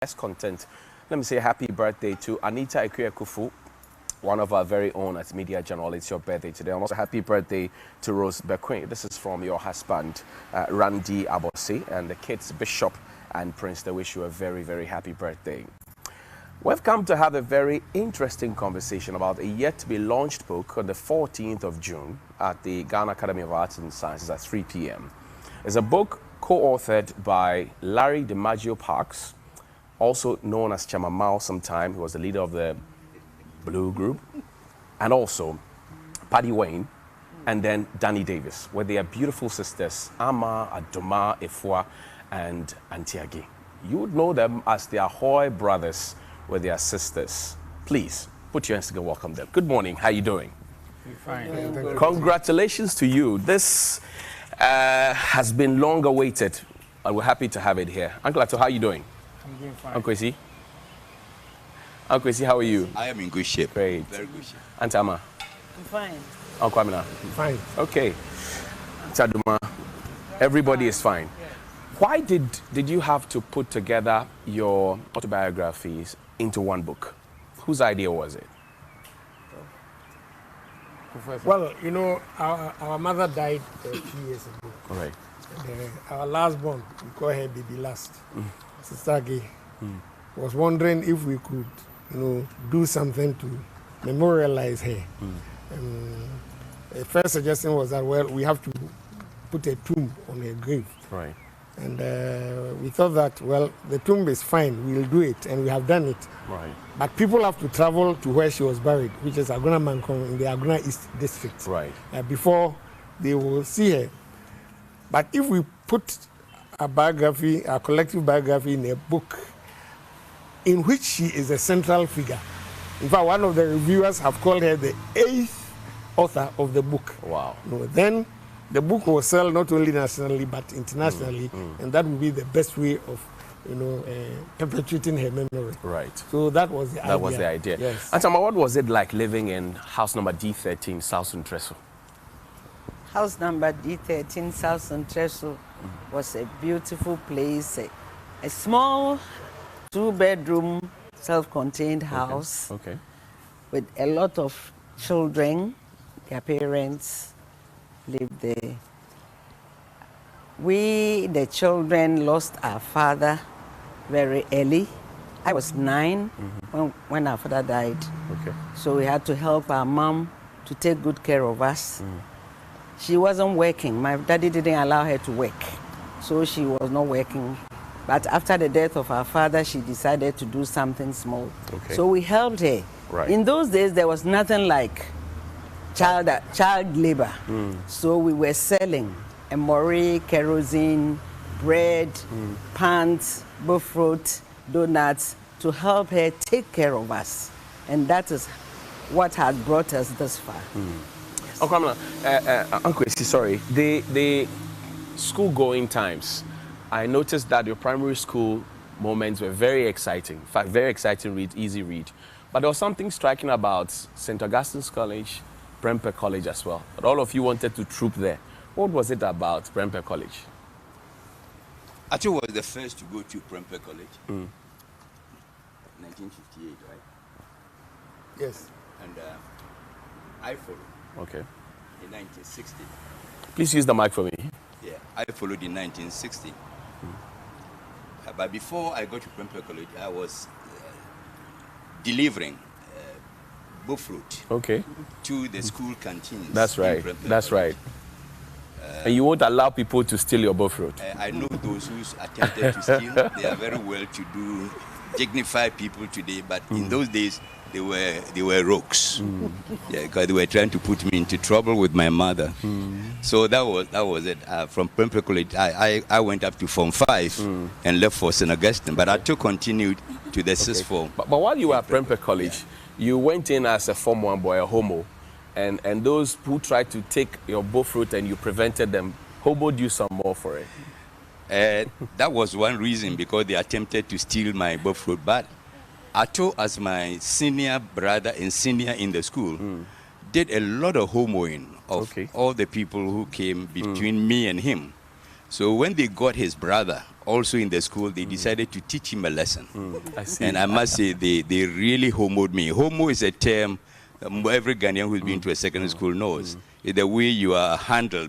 best content. Let me say happy birthday to Anita Ekufu, one of our very own at Media Journal. It's your birthday today. And also happy birthday to Rose Bequin. This is from your husband, Randy Abosi, and the kids, Bishop and Prince. They wish you a very, very happy birthday. We've come to have a very interesting conversation about a yet-to-be-launched book on the 14th of June at the Ghana Academy of Arts and Sciences at 3 p.m. It's a book co-authored by Larry DiMaggio Parks, also known as Chama Mao sometime. He was the leader of the Blue Group, and also Paddy Wayne, and then Danny Davis, where they are beautiful sisters, Ama, Adoma, Efua, and Antiagi. You would know them as the Ahwoi brothers, where they are sisters. Please, put your hands together, welcome them. Good morning, how are you doing? Fine. Congratulations to you. This has been long awaited, and we're happy to have it here. Uncle Ato, how are you doing? I'm doing fine. Uncle Kwesi? Uncle Kwesi, how are you? I am in good shape. Great. Very good shape. Aunt Ama? I'm fine. Uncle Amina? Fine. Okay. Chaduma, everybody is fine. Why did you have to put together your autobiographies into one book? Whose idea was it? Professor. Well, you know, our mother died a few years ago. All right. And, our last born, we call her Baby Last, Sister Gay, was wondering if we could, you know, do something to memorialize her. The first suggestion was that, well, we have to put a tomb on her grave. Right. And we thought that, well, the tomb is fine, we'll do it, and we have done it. Right. But people have to travel to where she was buried, which is Aguna Mankong in the Aguna East District. Right. Before they will see her. But if we put a biography, a collective biography in a book in which she is a central figure, in fact, one of the reviewers have called her the 8th author of the book. Wow. You know, then the book will sell not only nationally but internationally, and that will be the best way of, you know, perpetuating her memory. Right. So that was the idea. That was the idea. Yes. Aunt Ama, what was it like living in house number D13, South Ntreso? House number D13, South Ntreso, was a beautiful place, a small 2-bedroom, self-contained house Okay. with a lot of children. Their parents lived there. We, the children, lost our father very early. I was 9 when our father died. Okay. So we had to help our mom to take good care of us. She wasn't working. My daddy didn't allow her to work. So she was not working. But after the death of our father, she decided to do something small. Okay. So we helped her. Right. In those days, there was nothing like child labor. So we were selling emori, kerosene, bread, pants, buffruit, donuts to help her take care of us. And that is what has brought us this far. Uncle Amina, Uncle Kwesi, sorry, the school-going times, I noticed that your primary school moments were very exciting. In fact, very exciting read, easy read. But there was something striking about St. Augustine's College, Prempeh College as well. But all of you wanted to troop there. What was it about Prempeh College? Atu was the first to go to Prempeh College. 1958, right? Yes. And I followed Okay. in 1960. Please use the mic for me. Yeah, I followed in 1960. But before I got to Prempeh College, I was delivering buffruit Okay. to the school canteens. That's in right. Prempeh That's College. right. And you won't allow people to steal your buffruit. I know those who attempted to steal. They are very well-to-do, dignified people today. But in those days, they were rogues. Yeah, because they were trying to put me into trouble with my mother. So that was it. From Prempeh College, I went up to Form 5 and left for St. Augustine. But I still continued to the 6th form. But while you were at Prempeh College, you went in as a Form 1 boy, a homo. And those who tried to take your buffruit and you prevented them, hoboed you some more for it. That was one reason, because they attempted to steal my buffruit. But Ato, as my senior brother and senior in the school, did a lot of homoing of all the people who came between me and him. So when they got his brother also in the school, they decided to teach him a lesson. I see. And I must say, they really homoed me. Homo is a term every Ghanaian who's been to a secondary school knows. It's the way you are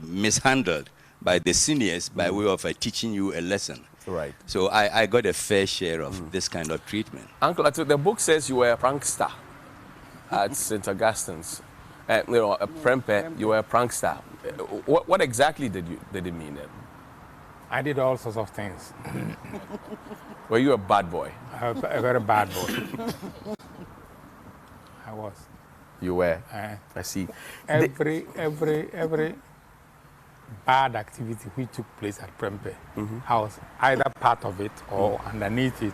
mishandled by the seniors by way of teaching you a lesson. Right. So I got a fair share of this kind of treatment. Uncle Atu, the book says you were a prankster at St. Augustine's. A Prempeh, you were a prankster. What exactly did it mean then? I did all sorts of things. Were you a bad boy? A very bad boy. I was. You were. I see. Every bad activity which took place at Prempeh, I was either part of it or underneath it.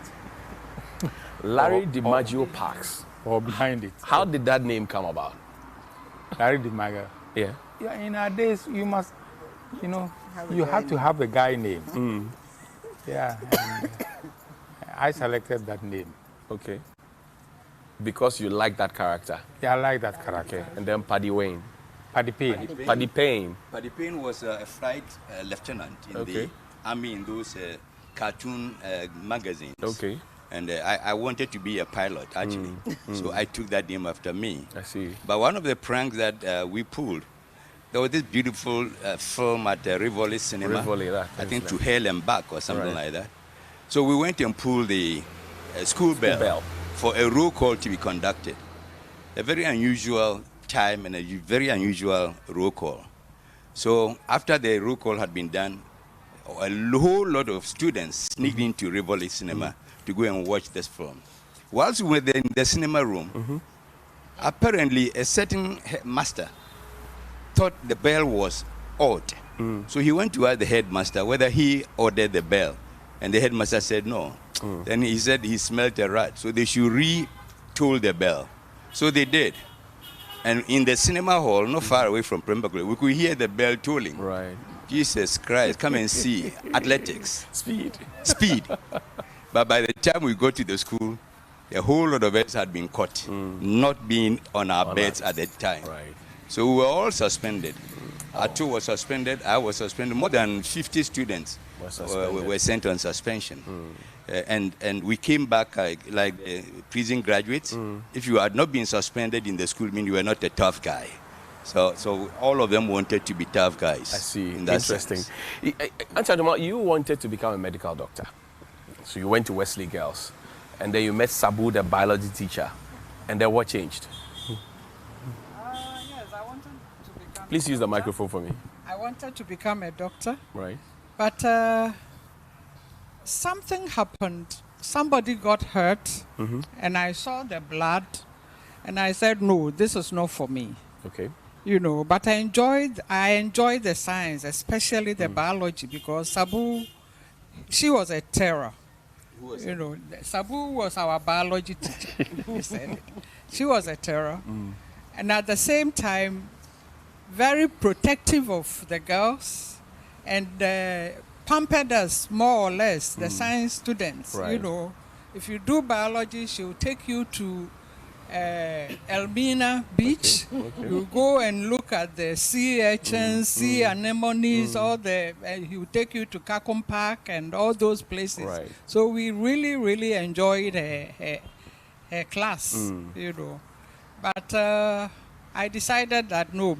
Larry DiMaggio Parks. Or behind it. How did that name come about? Larry DiMaggio. Yeah. Yeah, in our days, you must, you have to have a guy name. Yeah. And I selected that name. Okay. Because you like that character? Yeah, I like that character. Okay. And then Paddy Wayne? Paddy Payne. Paddy Payne. Paddy Payne was a flight lieutenant in the army in those cartoon magazines. Okay. And I wanted to be a pilot, actually. So I took that name after me. I see. But one of the pranks that we pulled, there was this beautiful film at Rivoli Cinema. Rivoli, I think To Hell and Back or something like that. So we went and pulled the school bell for a roll call to be conducted. A very unusual time and a very unusual roll call. So after the roll call had been done, a whole lot of students sneaked into Rivoli Cinema to go and watch this film. Whilst we were in the cinema room, apparently a certain master thought the bell was odd. So he went to ask the headmaster whether he ordered the bell. And the headmaster said no. Then he said he smelled a rat. So they should re-toll the bell. So they did. And in the cinema hall, not far away from Prempeh, we could hear the bell tolling. Right. Jesus Christ, come and see. Athletics. Speed. But by the time we got to the school, a whole lot of us had been caught, not being on our beds at the time. Right. So we were all suspended. Atu was suspended, I was suspended. More than 50 students were sent on suspension. And we came back like prison graduates. If you had not been suspended in the school, mean you were not a tough guy. So all of them wanted to be tough guys. I see. In that Interesting. sense. You wanted to become a medical doctor. So you went to Wesley Girls. And then you met Sabu, the biology teacher. And then what changed? Yes, I wanted to become Please use the microphone for me. I wanted to become a doctor. Right. But something happened. Somebody got hurt, and I saw the blood, and I said, no, this is not for me. Okay. But I enjoyed the science, especially the biology, because Sabu, she was a terror. Sabu was our biology teacher. He said it. She was a terror. And at the same time, very protective of the girls and pampered us more or less, the science students. Right. If you do biology, she will take you to Elmina Beach. You go and look at the sea urchins, sea anemones, he will take you to Kakum Park and all those places. Right. So we really, really enjoyed her class, But I decided that no,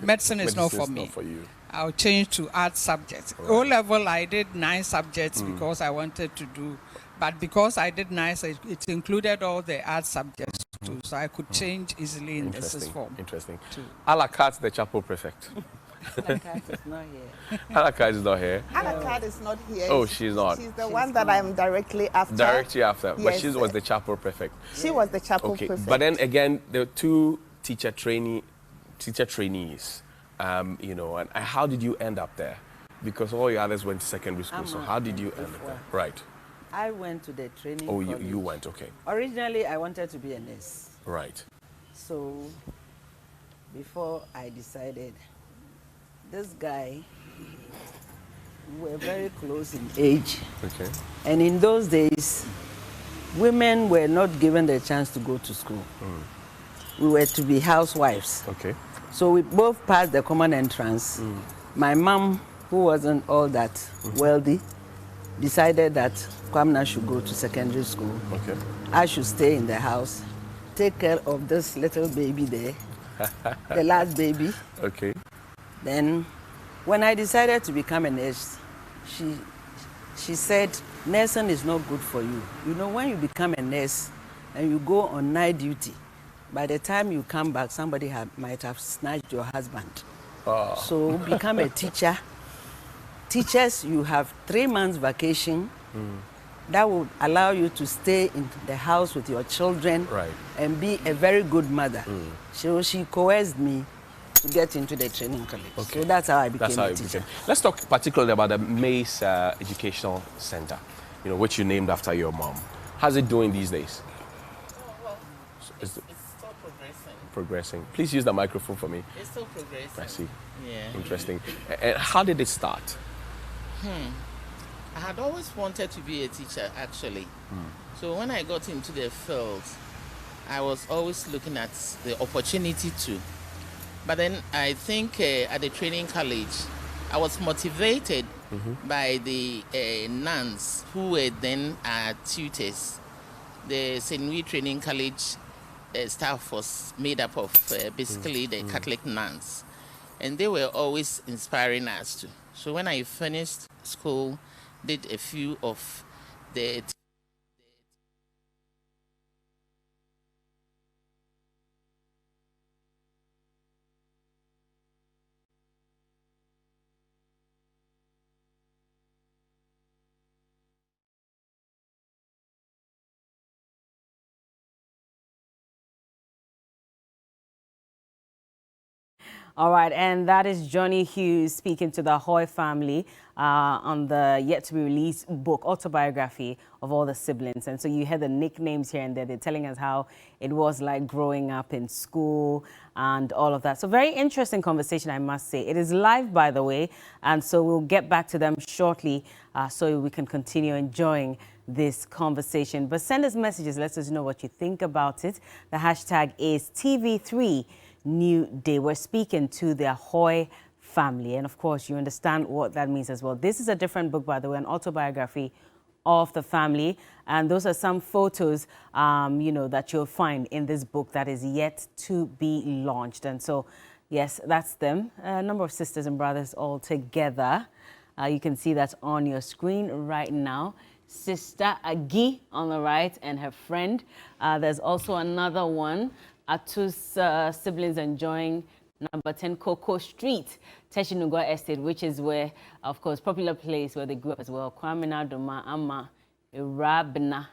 medicine is not for me. Not for you. I'll change to art subjects. Right. O-level, I did 9 subjects because I wanted to do. But because I did 9, it included all the art subjects too, so I could change easily in this form. Interesting. A la carte, the chapel prefect. A la carte is not here. A la carte is not here. A la carte is not here. Oh, she's not. She's the one that I'm directly after. Directly after, but Yes, she was the chapel prefect. She was the chapel prefect. But then again, there were 2 teacher trainees. And how did you end up there? Because all your others went to secondary school. So how did you end up there? Right. I went to the training Oh, college. you went, okay. Originally, I wanted to be a nurse. Right. So before I decided, this guy, we were very close in age. Okay. And in those days, women were not given the chance to go to school. We were to be housewives. Okay. So we both passed the common entrance. My mom, who wasn't all that wealthy, decided that Kwamna should go to secondary school. Okay. I should stay in the house, take care of this little baby there, the last baby. Okay. Then, when I decided to become a nurse, she said, nursing is not good for you. You know, when you become a nurse and you go on night duty, by the time you come back, somebody might have snatched your husband. So become a teacher. Teachers, you have 3 months vacation. That would allow you to stay in the house with your children and be a very good mother. So she coerced me to get into the training college. Okay. So that's how I became a teacher. Let's talk particularly about the Maize Educational Center, you know, which you named after your mom. How's it doing these days? Well, it's still Progressing. Please use the microphone for me. It's still progressing. I see. Yeah. Interesting. And how did it start? I had always wanted to be a teacher, actually. So when I got into the field, I was always looking at the opportunity to. But then I think at the training college, I was motivated by the nuns who were then tutors. The St. Louis Training College staff was made up of basically the Catholic nuns. And they were always inspiring us too. So when I finished school, did a few of the All right, and that is Johnny Hughes speaking to the Ahwoi family on the yet-to-be-released book, autobiography of all the siblings. And so you heard the nicknames here and there. They're telling us how it was like growing up in school and all of that. So very interesting conversation, I must say. It is live, by the way, and so we'll get back to them shortly so we can continue enjoying this conversation. But send us messages. Let us know what you think about it. The hashtag is TV3Newday. We're speaking to the Ahwoi family. And of course, you understand what that means as well. This is a different book, by the way, an autobiography of the family. And those are some photos, you know, that you'll find in this book that is yet to be launched. And so, yes, that's them. A number of sisters and brothers all together. You can see that on your screen right now. Sister Agi on the right and her friend. There's also another one. Atu's siblings enjoying number 10 Coco Street, Teshinugwa Estate, which is where, of course, popular place where they grew up as well. Kwamina Doma Ama Irabna,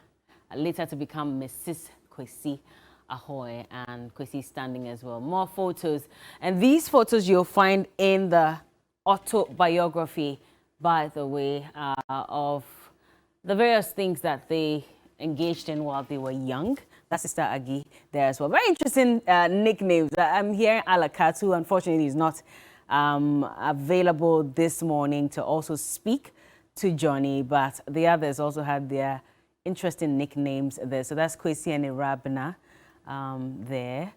later to become Mrs. Kwesi Ahwoi, and Kwesi standing as well. More photos. And these photos you'll find in the autobiography, by the way, of the various things that they engaged in while they were young. That's Sister Agi there as well. Very interesting nicknames. I'm hearing Alakat, who unfortunately is not available this morning to also speak to Johnny, but the others also had their interesting nicknames there. So that's Kwesi and Irabna there,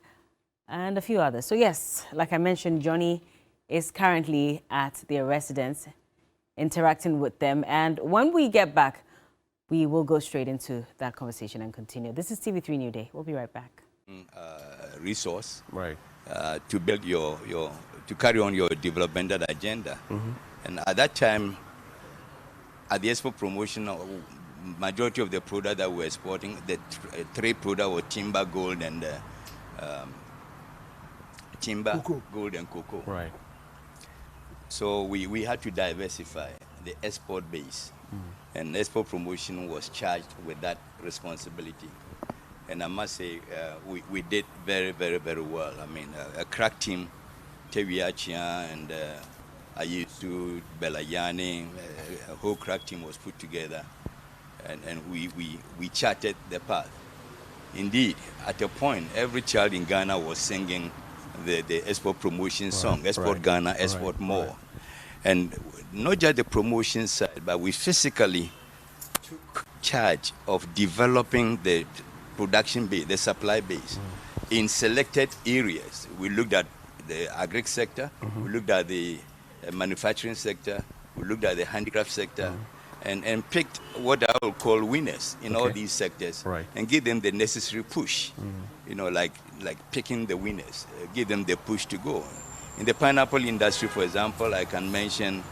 and a few others. So yes, like I mentioned, Johnny is currently at their residence, interacting with them. And when we get back, we will go straight into that conversation and continue. This is TV3 New Day. We'll be right back. Resource, Right. to build to carry on your developmental agenda. And at that time, at the Expo promotion, majority of the product that we're exporting, the three products were timber, gold, and gold and cocoa. Right. So we had to diversify the export base. And Expo promotion was charged with that responsibility. And I must say, we did very, very, very well. I mean, a crack team, Tewiachia and Ayisu, Belayani, a whole crack team was put together. And we charted the path. Indeed, at a point, every child in Ghana was singing the Expo promotion song, Export Ghana, Export More. And not just the promotion side, but we physically took charge of developing the production base, the supply base, in selected areas. We looked at the agri sector, we looked at the manufacturing sector, we looked at the handicraft sector, and picked what I would call winners in all these sectors, Right. and give them the necessary push. You know, like picking the winners, give them the push to go. In the pineapple industry, for example, I can mention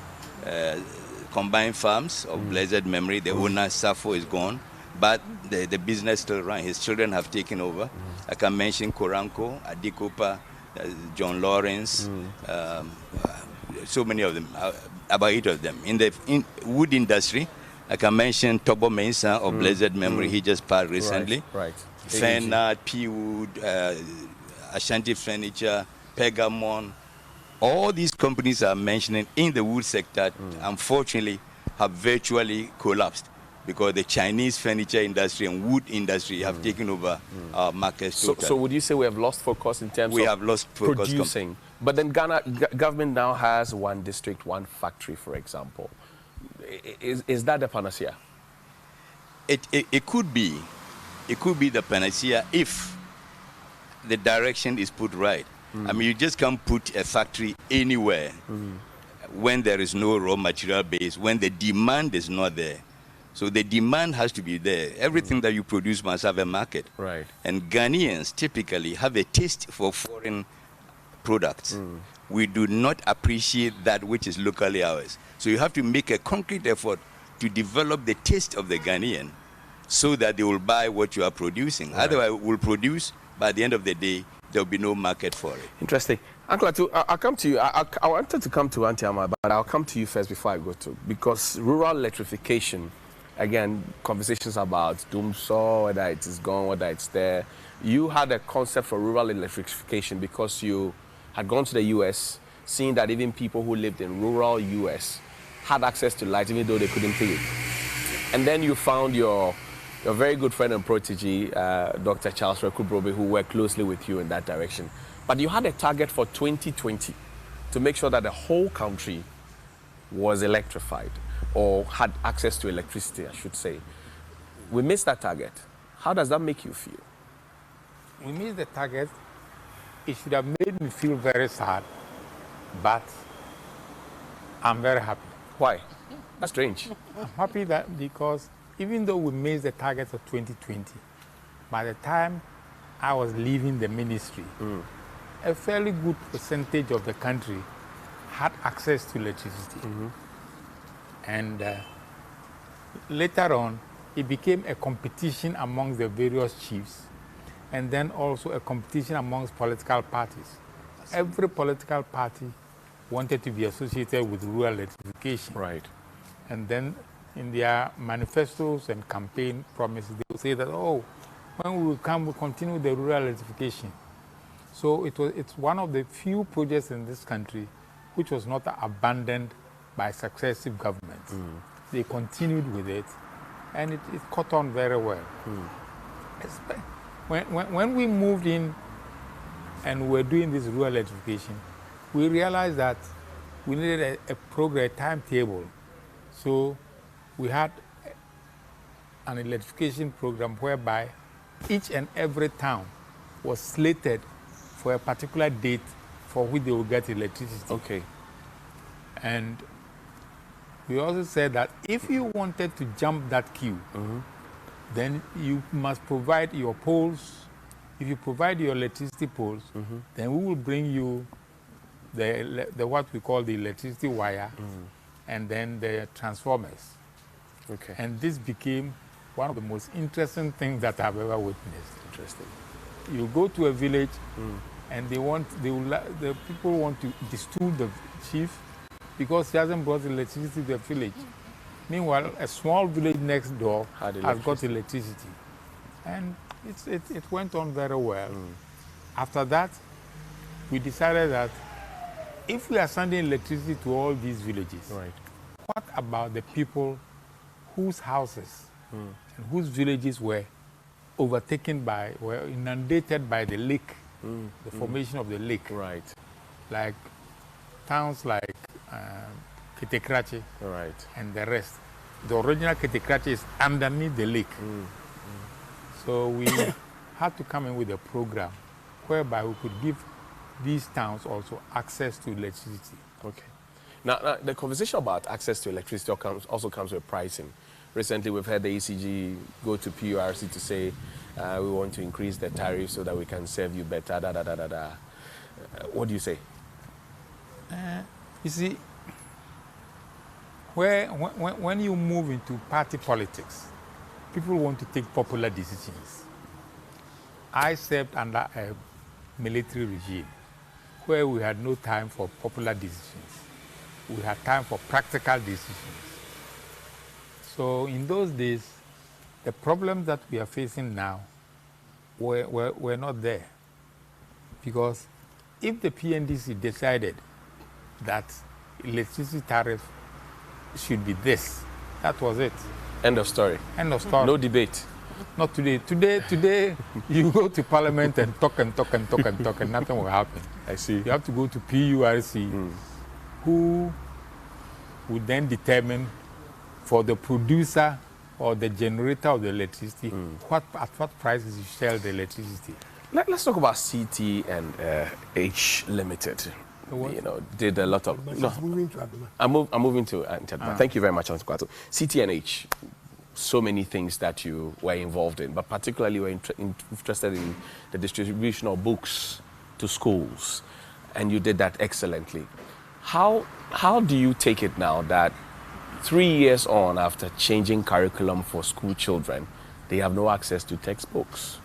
Combined Farms of blessed memory. The owner, Safo, is gone, but the business still runs. His children have taken over. I can mention Koranko, Adikopa, John Lawrence, so many of them, about 8 of them. In the wood industry, I can mention Tobo Mensa of blessed memory. He just passed recently. Right. Fenard, P-Wood, Ashanti Furniture, Pegamon. All these companies I'm mentioning in the wood sector, unfortunately, have virtually collapsed because the Chinese furniture industry and wood industry have taken over our markets totally. So would you say we have lost focus in terms We of have lost focus producing? But then Ghana government now has one district, one factory, for example. Is that the panacea? It could be. It could be the panacea if the direction is put right. I mean, you just can't put a factory anywhere when there is no raw material base, when the demand is not there. So the demand has to be there. Everything that you produce must have a market. Right. And Ghanaians typically have a taste for foreign products. We do not appreciate that which is locally ours. So you have to make a concrete effort to develop the taste of the Ghanaian so that they will buy what you are producing. Right. Otherwise, we'll produce, but at the end of the day, there will be no market for it. Interesting. Uncle Atu, I'll come to you. I wanted to come to Auntie Ama, but I'll come to you first before I go to, because rural electrification, again, conversations about Doomsaw, whether it is gone, whether it's there. You had a concept for rural electrification because you had gone to the US, seeing that even people who lived in rural US had access to light, even though they couldn't pay it. And then you found your very good friend and protege, Dr. Charles Rekubrobe, who worked closely with you in that direction. But you had a target for 2020 to make sure that the whole country was electrified or had access to electricity, I should say. We missed that target. How does that make you feel? We missed the target. It should have made me feel very sad, but I'm very happy. Why? That's strange. I'm happy that because even though we missed the target of 2020, by the time I was leaving the ministry, a fairly good percentage of the country had access to electricity. And later on, it became a competition amongst the various chiefs, and then also a competition amongst political parties. Every political party wanted to be associated with rural electrification. Right. And then in their manifestos and campaign promises, they would say that, oh, when we will come, we'll continue the rural electrification. So it's one of the few projects in this country which was not abandoned by successive governments. They continued with it, and it caught on very well. When we moved in and we were doing this rural electrification, we realized that we needed a timetable. So we had an electrification program whereby each and every town was slated for a particular date for which they would get electricity. Okay. And we also said that if you wanted to jump that queue, then you must provide your poles. If you provide your electricity poles, then we will bring you the what we call the electricity wire, and then the transformers. Okay. And this became one of the most interesting things that I've ever witnessed. Interesting. You go to a village, and the people want to distool the chief because he hasn't brought electricity to the village. Meanwhile, a small village next door has got electricity. And it went on very well. After that, we decided that if we are sending electricity to all these villages, what about the people whose houses and whose villages were inundated by the lake, the formation of the lake? Right. Like towns like Ketekrachi and the rest. The original Ketekrachi is underneath the lake. So we had to come in with a program whereby we could give these towns also access to electricity. Okay. Now, the conversation about access to electricity also comes with pricing. Recently, we've heard the ECG go to PURC to say we want to increase the tariff so that we can serve you better. What do you say? You see, when you move into party politics, people want to take popular decisions. I served under a military regime where we had no time for popular decisions. We had time for practical decisions. So in those days, the problems that we are facing now were not there. Because if the PNDC decided that electricity tariff should be this, that was it. End of story. End of story. No debate. Not today. Today, you go to Parliament and talk and nothing will happen. I see. You have to go to PURC, who would then determine for the producer or the generator of the electricity at what prices you sell the electricity. Let's talk about CT and H Limited. You know, did a lot of. No, Moving to Aduma. I'm moving to Aduma. Thank you very much, Auntie Kwato. CT and H. So many things that you were involved in, but particularly you were interested in the distribution of books to schools, and you did that excellently. How do you take it now that 3 years on after changing curriculum for school children, they have no access to textbooks?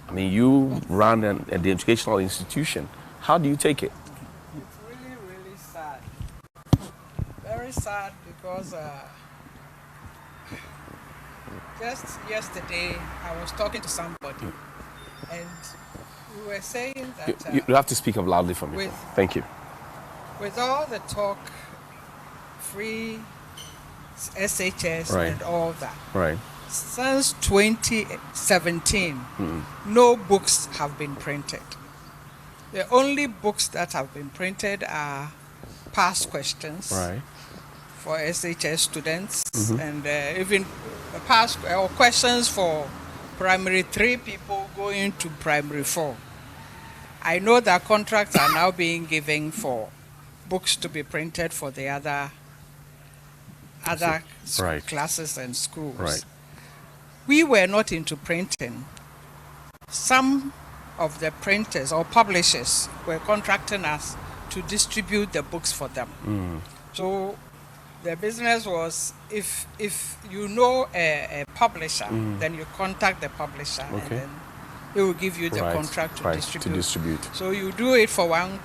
I mean, you run an educational institution. How do you take it? It's really, really sad. Very sad because just yesterday I was talking to somebody and we were saying that... You have to speak up loudly for me. Thank you. With all the talk, free SHS and all that, right. Since 2017, no books have been printed. The only books that have been printed are past questions for SHS students and even past or questions for primary 3 people going to primary 4. I know that contracts are now being given for books to be printed for the other classes and schools. Right. We were not into printing. Some of the printers or publishers were contracting us to distribute the books for them. So the business was, if you know a publisher, then you contact the publisher and then he will give you the contract to distribute. So you do it for one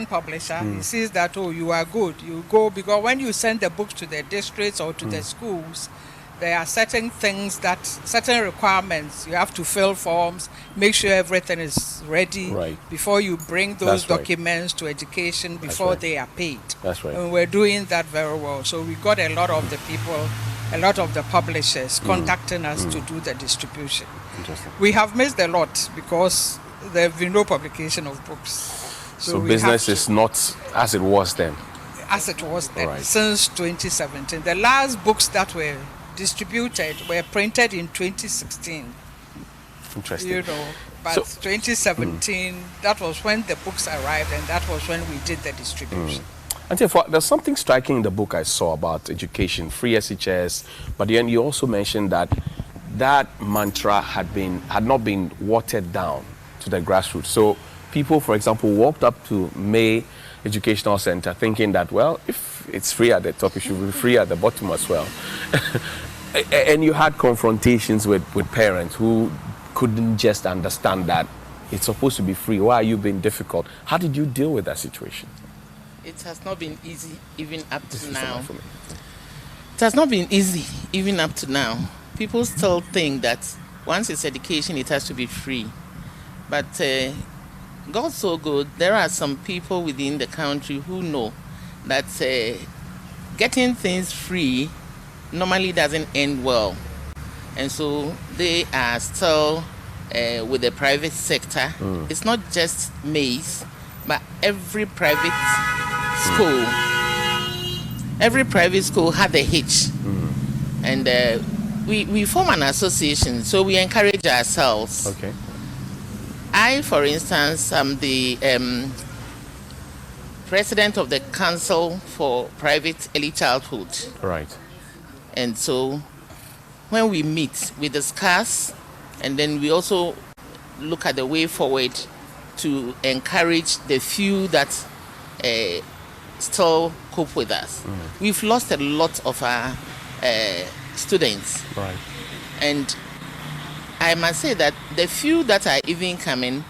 publisher. He sees that, oh, you are good. You go, because when you send the books to the districts or to the schools, there are certain things certain requirements. You have to fill forms, make sure everything is ready before you bring those documents to education before they are paid. That's right. And we're doing that very well. So we got a lot of the people, a lot of the publishers contacting us to do the distribution. Interesting. We have missed a lot because there have been no publication of books. So business is not as it was then? As it was then, since 2017. The last books that were distributed were printed in 2016. Interesting. You know, but 2017, that was when the books arrived and that was when we did the distribution. And therefore, there's something striking in the book I saw about education, free SHS, but then you also mentioned that mantra had not been watered down to the grassroots. So people, for example, walked up to May Educational Center thinking that, well, if it's free at the top, it should be free at the bottom as well. And you had confrontations with parents who couldn't just understand that it's supposed to be free. Why are you being difficult? How did you deal with that situation? It has not been easy even up to now. It has not been easy even up to now. People still think that once it's education, it has to be free. But God's so good, there are some people within the country who know that getting things free normally doesn't end well. And so they are still with the private sector. It's not just maize, but every private school had a hitch. And we form an association, so we encourage ourselves. Okay. I, for instance, am the president of the Council for Private Early Childhood. Right. And so when we meet, we discuss, and then we also look at the way forward to encourage the few that still cope with us. We've lost a lot of our students. Right. And I must say that the few that are even coming,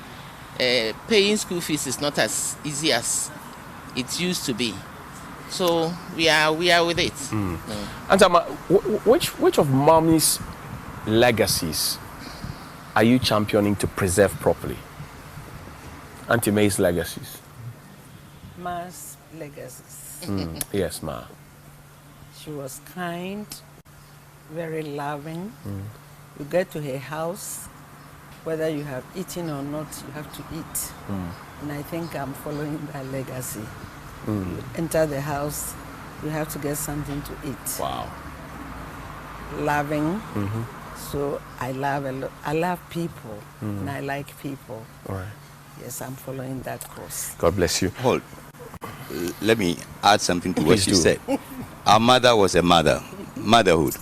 paying school fees is not as easy as it used to be. So we are with it. Antama, which of mommy's legacies are you championing to preserve properly? Auntie May's legacies. Ma's legacies. Yes, Ma. She was kind, very loving. You get to her house, whether you have eaten or not, you have to eat. And I think I'm following that legacy. You enter the house, you have to get something to eat. Wow. Loving. So I love a lot. I love people, and I like people. All right. Yes, I'm following that course. God bless you. Hold. Let me add something to what Please she do. said. Our mother was a motherhood.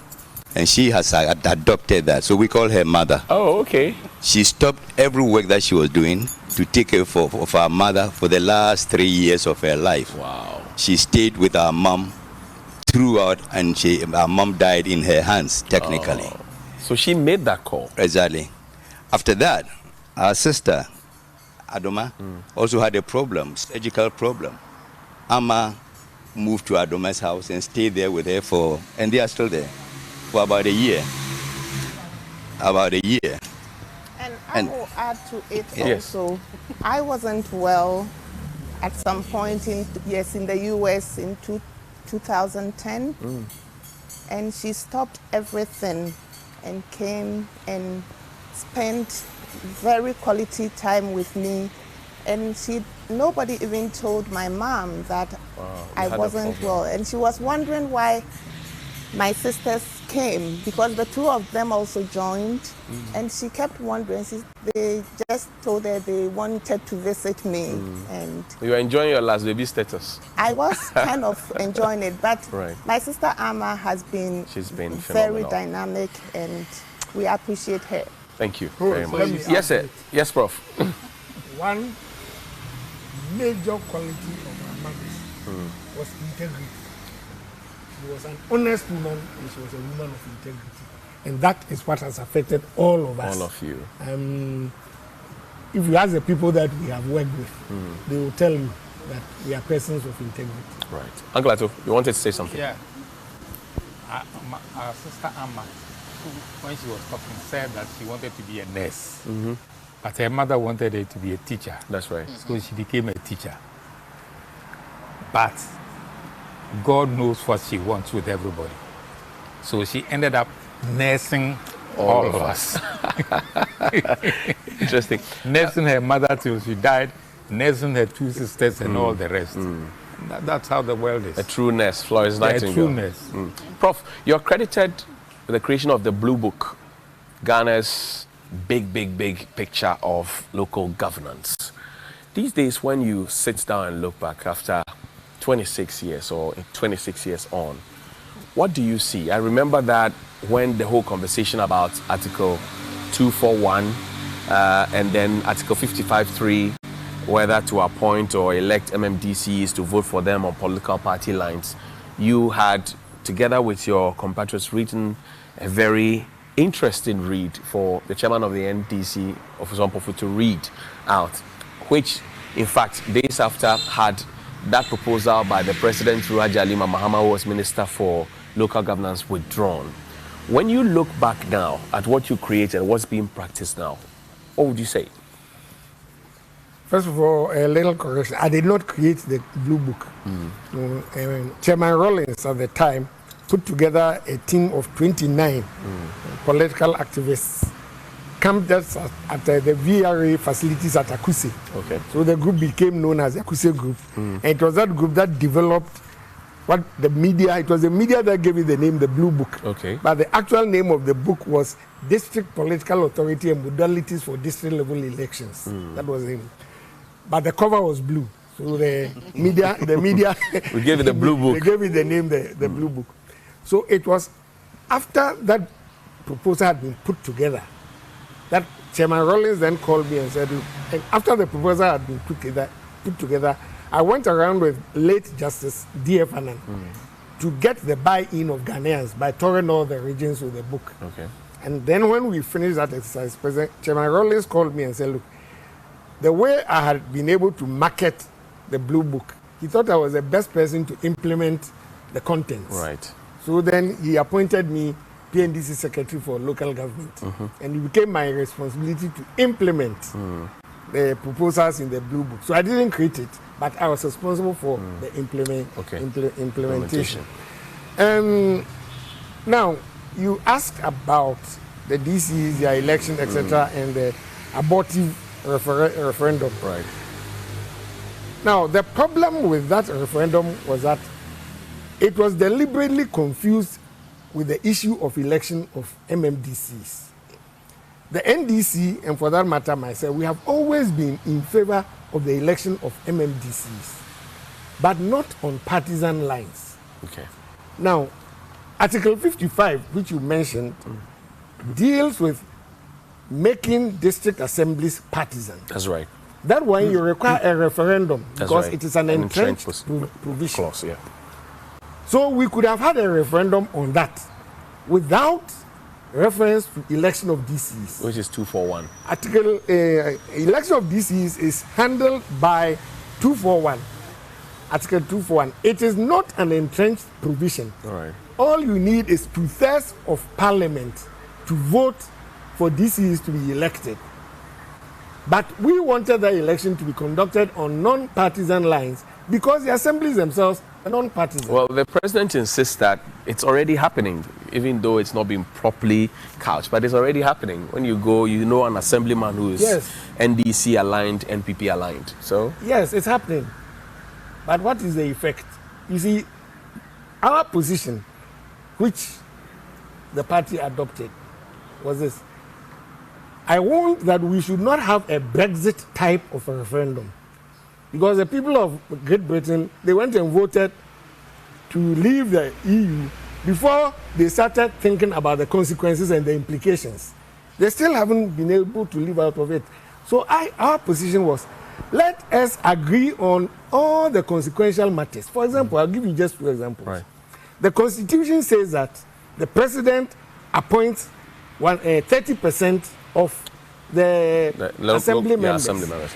And she has adopted that. So we call her mother. Oh, okay. She stopped every work that she was doing to take care of our mother for the last 3 years of her life. Wow. She stayed with our mom throughout, and our mom died in her hands, technically. Oh. So she made that call. Exactly. After that, our sister, Adoma, also had a problem, surgical problem. Amma moved to Adoma's house and stayed there with her and they are still there, for about a year. And I will add to it Yes. also. I wasn't well at some point in the US in 2010. And she stopped everything and came and spent very quality time with me. And nobody even told my mom that I wasn't well. And she was wondering why my sisters came, because the two of them also joined. And she kept wondering. They just told her they wanted to visit me. And You are enjoying your last baby status. I was kind of enjoying it. But Right. my sister Amma She's been very phenomenal. dynamic, and we appreciate her. Thank you Oh, very let much. me Yes, sir. add it. Yes, Prof. One major quality of our mother was integrity. She was an honest woman, and she was a woman of integrity. And that is what has affected all of us. All of you. If you ask the people that we have worked with, they will tell you that we are persons of integrity. Right. Uncle Ato, you wanted to say something? Yeah. Our sister Amma, when she was talking, said that she wanted to be a nurse. But her mother wanted her to be a teacher. That's right. So she became a teacher. But God knows what she wants with everybody. So she ended up nursing all of us. Interesting. Nursing her mother till she died, nursing her two sisters and all the rest. That's how the world is. A true nurse, Florence Yeah, a Nightingale. true nurse. Prof, you're credited with the creation of the Blue Book, Ghana's big picture of local governance. These days, when you sit down and look back after 26 years or 26 years on, what do you see? I remember that when the whole conversation about Article 241 and then Article 55.3, whether to appoint or elect MMDCs to vote for them on political party lines, you had, together with your compatriots, written a very interesting read for the chairman of the NDC, Officer Mpofu, to read out, which, in fact, days after had that proposal by the President, Ruhaji Alima Mahama, who was Minister for Local Governance, withdrawn. When you look back now at what you created, what's being practiced now, what would you say? First of all, a little correction. I did not create the Blue Book. Chairman Rollins at the time put together a team of 29 political activists, camped just at the VRA facilities at Akuse. Okay. So the group became known as the Akuse Group. And it was that group that developed what the media, it was the media that gave it the name, the Blue Book. Okay. But the actual name of the book was District Political Authority and Modalities for District Level Elections. That was the name. But the cover was blue. So the media we gave it the blue book. They gave it the name, the blue book. So it was after that proposal had been put together that Chairman Rawlings then called me and said, and after the proposal had been put together, I went around with late Justice D.F. Annan to get the buy-in of Ghanaians by touring all the regions with the book. Okay. And then when we finished that exercise, Chairman Rawlings called me and said, look, the way I had been able to market the blue book, he thought I was the best person to implement the contents. Right. So then he appointed me PNDC Secretary for Local Government. And it became my responsibility to implement the proposals in the blue book. So I didn't create it, but I was responsible for the implementation. Now, you ask about the DCs, their election, etc., and the abortive referendum. Right. Now, the problem with that referendum was that it was deliberately confused with the issue of election of MMDCs. The NDC, and for that matter myself, we have always been in favor of the election of MMDCs, but not on partisan lines. Okay. Now, Article 55, which you mentioned, deals with making district assemblies partisan. That's right. That one you require a referendum because right. it is an entrenched provision. Clause, yeah. So we could have had a referendum on that without reference to election of DCs. Which is 241. Article election of DCs is handled by 241. Article 241. It is not an entrenched provision. All right. All you need is 2/3 of Parliament to vote for DCs to be elected. But we wanted that election to be conducted on non-partisan lines because the assemblies themselves are non-partisan. Well, the president insists that it's already happening, even though it's not been properly couched, but it's already happening. When you go, you know an assemblyman who is NDC aligned, NPP aligned. So yes, it's happening. But what is the effect? You see, our position, which the party adopted, was this. I want that we should not have a Brexit type of a referendum. Because the people of Great Britain, they went and voted to leave the EU before they started thinking about the consequences and the implications. They still haven't been able to live out of it. So our position was, let us agree on all the consequential matters. For example, I'll give you just 2 examples. Right. The Constitution says that the president appoints 30% of the assembly members. Assembly members.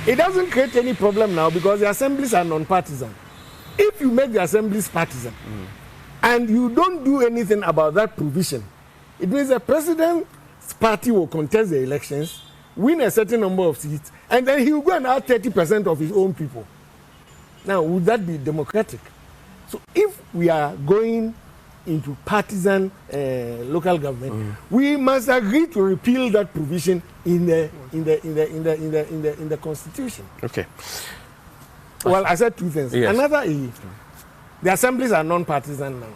It doesn't create any problem now because the assemblies are non-partisan. If you make the assemblies partisan and you don't do anything about that provision, it means the president's party will contest the elections, win a certain number of seats, and then he will go and add 30% of his own people. Now, would that be democratic? So if we are going into partisan local government, we must agree to repeal that provision in the Constitution. Okay. Well, I said 2 things. Yes. Another is the assemblies are non-partisan now.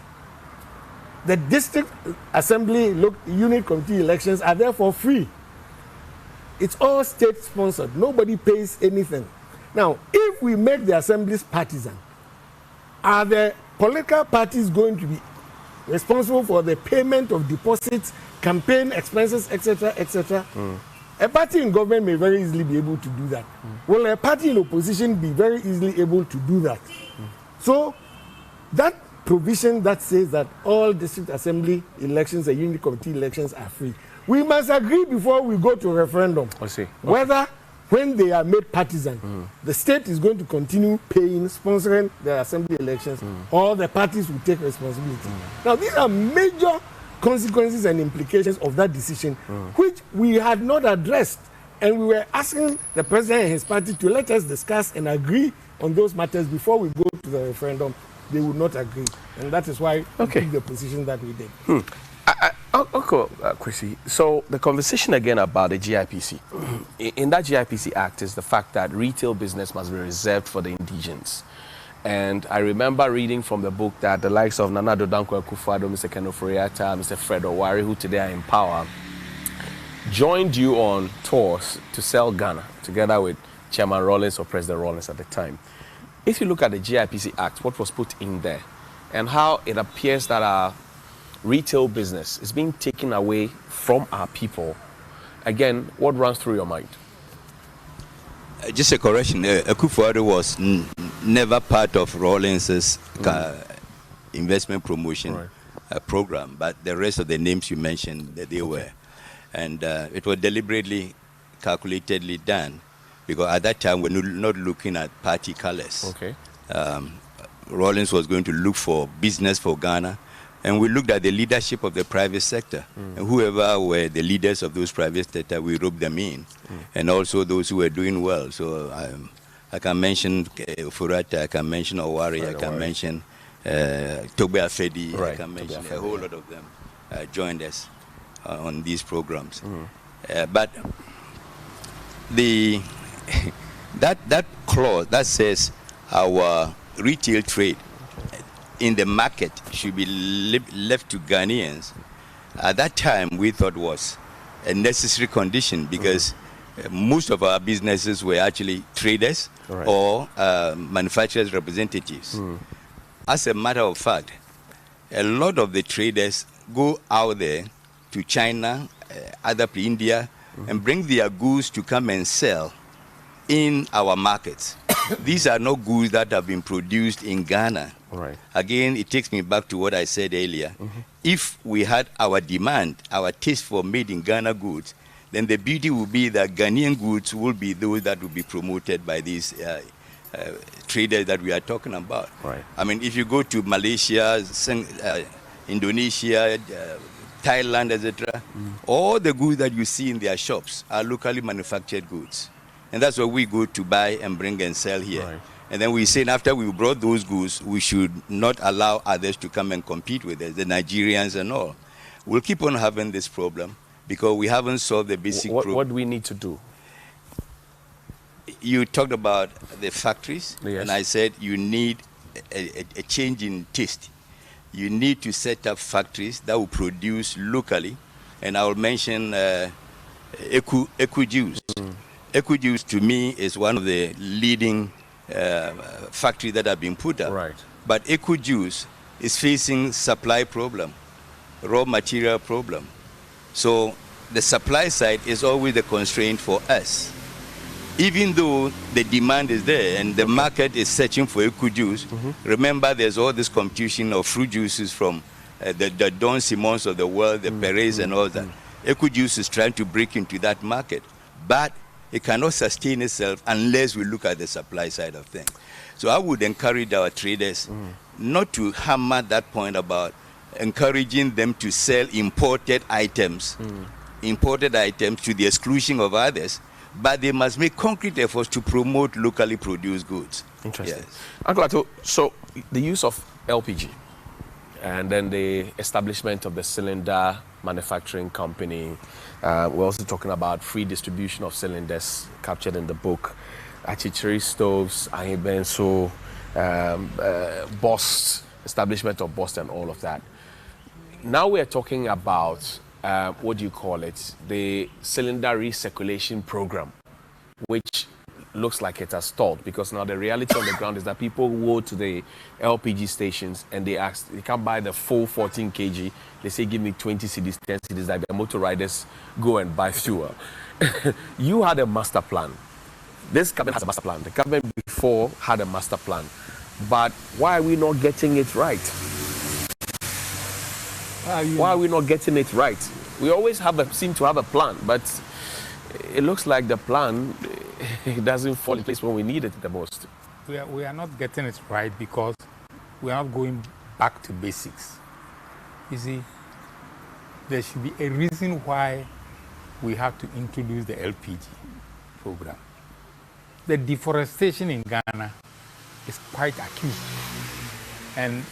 The district assembly unit committee elections are therefore free. It's all state-sponsored. Nobody pays anything. Now, if we make the assemblies partisan, are the political parties going to be responsible for the payment of deposits, campaign expenses, etc., etc.? A party in government may very easily be able to do that. Will a party in opposition be very easily able to do that? So that provision that says that all district assembly elections and unity committee elections are free, we must agree before we go to referendum. I see. Okay. Whether when they are made partisan, the state is going to continue paying, sponsoring the assembly elections, or the parties will take responsibility. Now, these are major consequences and implications of that decision, which we had not addressed. And we were asking the president and his party to let us discuss and agree on those matters before we go to the referendum. They would not agree. And that is why we took the position that we did. Okay, Kwesi. So the conversation again about the GIPC. In that GIPC Act is the fact that retail business must be reserved for the indigents. And I remember reading from the book that the likes of Nana Addo Dankwa Akufo-Addo, Mr. Ken Ofori-Atta, Mr. Fred Owari, who today are in power, joined you on tours to sell Ghana together with Chairman Rawlings or President Rawlings at the time. If you look at the GIPC Act, what was put in there, and how it appears that our retail business is being taken away from our people, again, what runs through your mind? Just a correction, Akufo-Addo was never part of Rawlings's investment promotion program, but the rest of the names you mentioned, they were. And it was deliberately, calculatedly done, because at that time, we're not looking at party colors. Okay. Rawlings was going to look for business for Ghana, and we looked at the leadership of the private sector. And whoever were the leaders of those private sector, we roped them in, and also those who were doing well. So I can mention Furata, I can mention Owari, I can mention Togbe Afedi, I can mention a whole lot of them joined us on these programs. But that clause that says our retail trade in the market should be left to Ghanaians, at that time we thought was a necessary condition, because most of our businesses were actually traders or manufacturers' representatives. As a matter of fact, a lot of the traders go out there to China, other India, and bring their goods to come and sell in our markets. These are not goods that have been produced in Ghana. Again, it takes me back to what I said earlier. If we had our demand, our taste for made in Ghana goods, then the beauty would be that Ghanaian goods will be those that will be promoted by these traders that we are talking about. I mean, if you go to Malaysia, Indonesia, Thailand, etc., all the goods that you see in their shops are locally manufactured goods. And that's what we go to buy and bring and sell here. And then we say, after we brought those goods, we should not allow others to come and compete with us, the Nigerians and all. We'll keep on having this problem because we haven't solved the basic problem. What do we need to do? You talked about the factories, and I said you need a change in taste. You need to set up factories that will produce locally, and I will mention Eku Juice. Eku Juice, to me, is one of the leading factories that have been put up. But Eku Juice is facing supply problem, raw material problem. So the supply side is always the constraint for us. Even though the demand is there and the market is searching for Eku Juice, remember there's all this competition of fruit juices from the Don Simons of the world, the Perez and all that. Eku Juice is trying to break into that market, but it cannot sustain itself unless we look at the supply side of things. So I would encourage our traders not to hammer that point about encouraging them to sell imported items to the exclusion of others, but they must make concrete efforts to promote locally produced goods. Interesting. Yes. Uncle Ato, so the use of LPG and then the establishment of the cylinder manufacturing company, we're also talking about free distribution of cylinders captured in the book, achichiri stoves, ahibenso, Bost, establishment of Bost and all of that. Now we're talking about what do you call it? The cylinder recirculation program, which looks like it has stalled, because now the reality on the ground is that people go to the LPG stations and they ask, they can't buy the full 14 kg. They say, give me 20 cedis, 10 cedis, like the motor riders go and buy fuel. You had a master plan. This cabinet has a master plan. The cabinet before had a master plan. But why are we not getting it right? Why are we not getting it right? We always seem to have a plan, but it looks like the plan doesn't fall in place when we need it the most. We are not getting it right because we are not going back to basics. You see, there should be a reason why we have to introduce the LPG program. The deforestation in Ghana is quite acute. And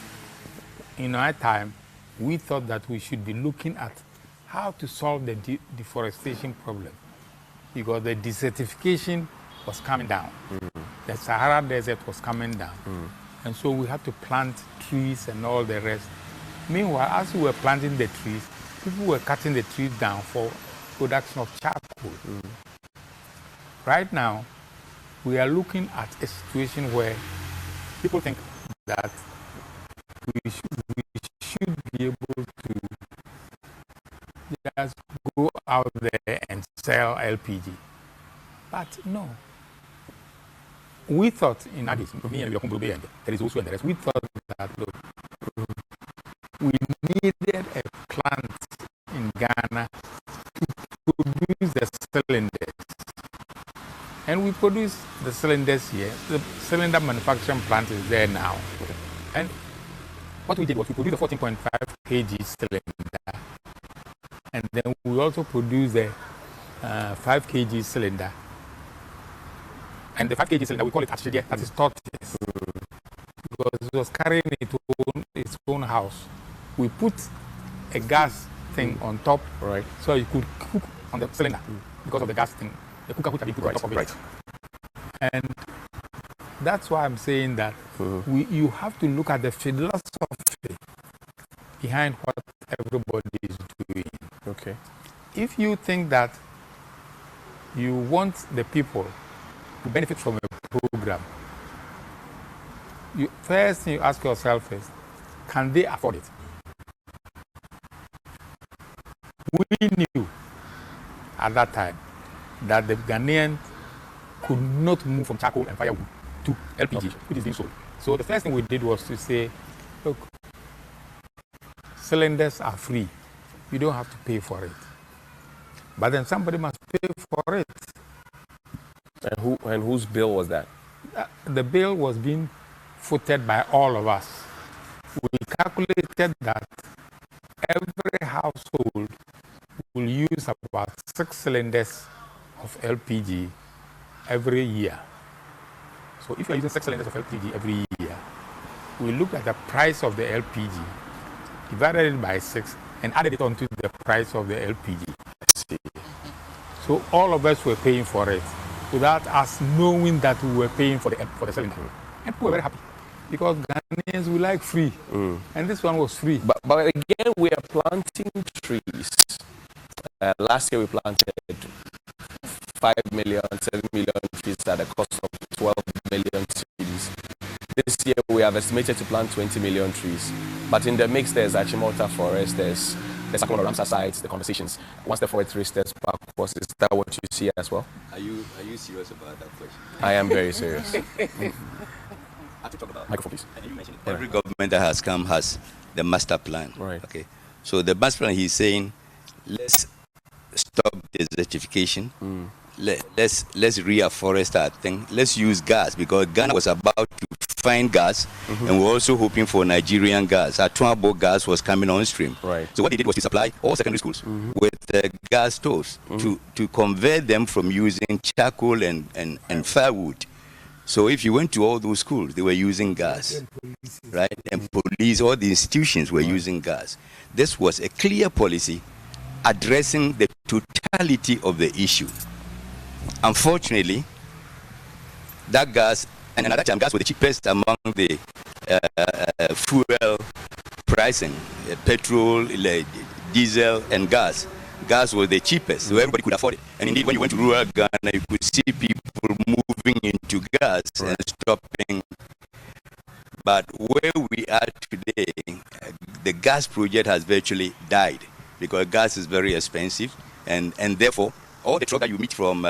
in our time, we thought that we should be looking at how to solve the deforestation problem, because the desertification was coming down. The Sahara Desert was coming down. And so we had to plant trees and all the rest. Meanwhile, as we were planting the trees, people were cutting the trees down for production of charcoal. Right now, we are looking at a situation where people think that we should be able to just go out there and sell LPG. But no. We thought in Addis, me and Yokumbobe and there is also in the rest, we thought that look, we needed a plant in Ghana to produce the cylinders. And we produce the cylinders here. The cylinder manufacturing plant is there now. And what we did was we produced a 14.5 kg cylinder. And then we also produced the 5 kg cylinder. And the 5 kg cylinder, we call it Ashige, that is tortoise. Because it was carrying its own house. We put a gas thing on top, right, so you could cook on the cylinder because of the gas thing. The cooker could have been put on top of it. Right. And that's why I'm saying that you have to look at the philosophy behind what everybody is doing. Okay. If you think that you want the people to benefit from a program, first thing you ask yourself is, can they afford it? We knew at that time that the Ghanaians could not move from charcoal and firewood to LPG, which is being sold. So the first thing we did was to say, look, cylinders are free. You don't have to pay for it. But then somebody must pay for it. And whose bill was that? The bill was being footed by all of us. We calculated that every household will use about 6 cylinders of LPG every year. So if you're using 6 cylinders of LPG every year, we looked at the price of the LPG, divided it by 6, and added it onto the price of the LPG. So all of us were paying for it without us knowing that we were paying for the cylinder. And people were very happy because Ghanaians, we like free. And this one was free. But again, we are planting trees. Last year we planted 5 million, 7 million trees at a cost of 12 million trees. This year we have estimated to plant 20 million trees. But in the mix, there's Achimota Forest, there's Sakona Ramsar sites, the conversations. Once the forest restarts back, is that what you see as well? Are you serious about that question? I am very serious. I have to talk about microphone, please. Every government that has come has the master plan. Right. Okay. So the master plan, he's saying, let's stop desertification. Let's reforest our thing. Let's use gas because Ghana was about to find gas, and we're also hoping for Nigerian gas. Our Tuambo gas was coming on stream. Right. So what they did was to supply all secondary schools with gas stoves to convert them from using charcoal and firewood. So if you went to all those schools, they were using gas, right? And police, all the institutions were using gas. This was a clear policy addressing the totality of the issue. Unfortunately, that gas, and at that time, gas was the cheapest among the fuel pricing, petrol, diesel, and gas. Gas was the cheapest, so everybody could afford it. And indeed, when you went to rural Ghana, you could see people moving into gas and stopping. But where we are today, the gas project has virtually died because gas is very expensive, and therefore, all the truck that you meet from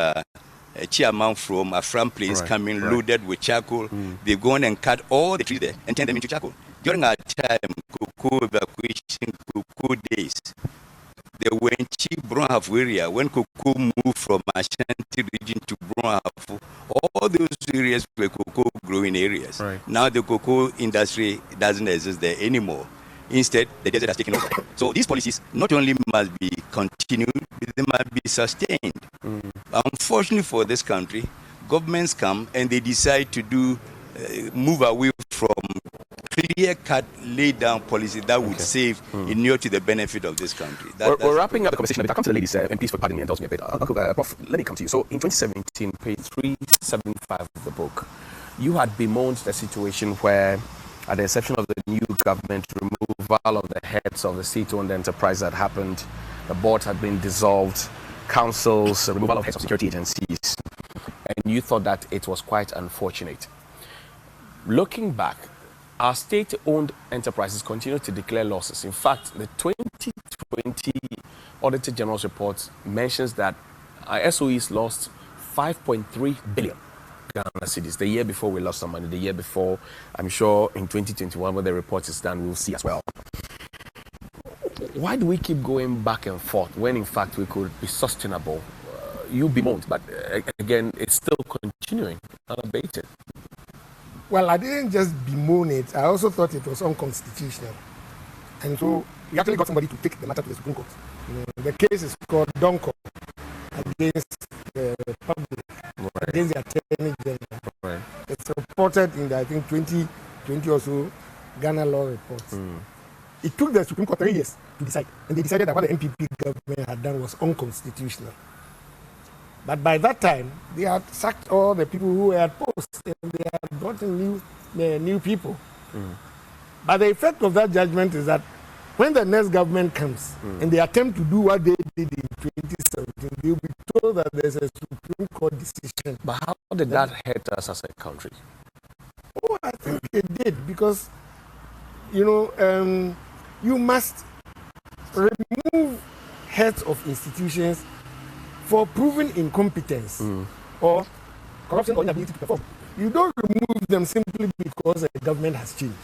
Chiaman from a front place coming loaded with charcoal, they've gone and cut all the trees there and turned them into charcoal. During our time, cocoa evacuation, cocoa days, they were in Bronhafu area. When cocoa moved from Ashanti region to Bronhafu, all those areas were cocoa growing areas. Right. Now the cocoa industry doesn't exist there anymore. Instead, the desert has taken over. So these policies not only must be continued, they must be sustained. Unfortunately for this country, governments come and they decide to move away from clear-cut, laid-down policy that would save inure to the benefit of this country. We're wrapping up the conversation. I'll come to the ladies, and please pardon me, indulge me a bit. Prof, let me come to you. So in 2017, page 375 of the book, you had bemoaned the situation where, at the exception of the new government, removal of the heads of the state-owned enterprise that happened, the board had been dissolved, councils, removal of heads of security agencies, and you thought that it was quite unfortunate. Looking back, our state-owned enterprises continue to declare losses. In fact, the 2020 Auditor General's report mentions that our SOEs lost 5.3 billion Ghana cedis. The year before, we lost some money. The year before, I'm sure in 2021, when the report is done, we'll see as well. Why do we keep going back and forth when, in fact, we could be sustainable? You bemoaned, but again, it's still continuing, unabated. Well, I didn't just bemoan it. I also thought it was unconstitutional. And so we actually got somebody to take the matter to the Supreme Court. The case is called Donko against the public, right, against the Attorney General. Right. It's reported in the, I think, 2020 or so Ghana law reports. It took the Supreme Court 3 years to decide, and they decided that what the NPP government had done was unconstitutional. But by that time, they had sacked all the people who were at post, and they had brought in new people. But the effect of that judgment is that when the next government comes and they attempt to do what they did in 2017, they will be told that there's a Supreme Court decision. But how did that hurt us as a country? Oh, I think it did, because, you must remove heads of institutions for proven incompetence or corruption or inability to perform. You don't remove them simply because the government has changed.